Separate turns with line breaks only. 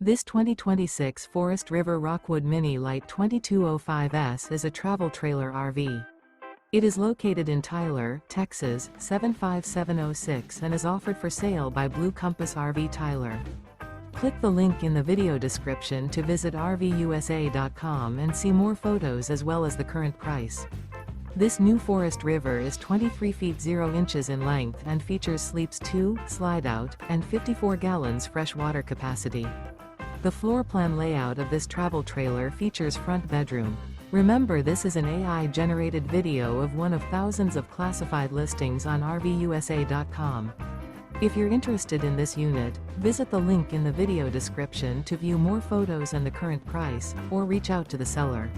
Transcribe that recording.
This 2026 Forest River Rockwood Mini Lite 2205S is a travel trailer RV. It is located in Tyler, Texas 75706 and is offered for sale by Blue Compass RV Tyler. Click the link in the video description to visit RVUSA.com and see more photos as well as the current price. This new Forest River is 23 feet 0 inches in length and features sleeps 2, Slideout, and 54 gallons fresh water capacity. The floor plan layout of this travel trailer features front bedroom. Remember, this is an AI-generated video of one of thousands of classified listings on RVUSA.com. If you're interested in this unit, visit the link in the video description to view more photos and the current price, or reach out to the seller.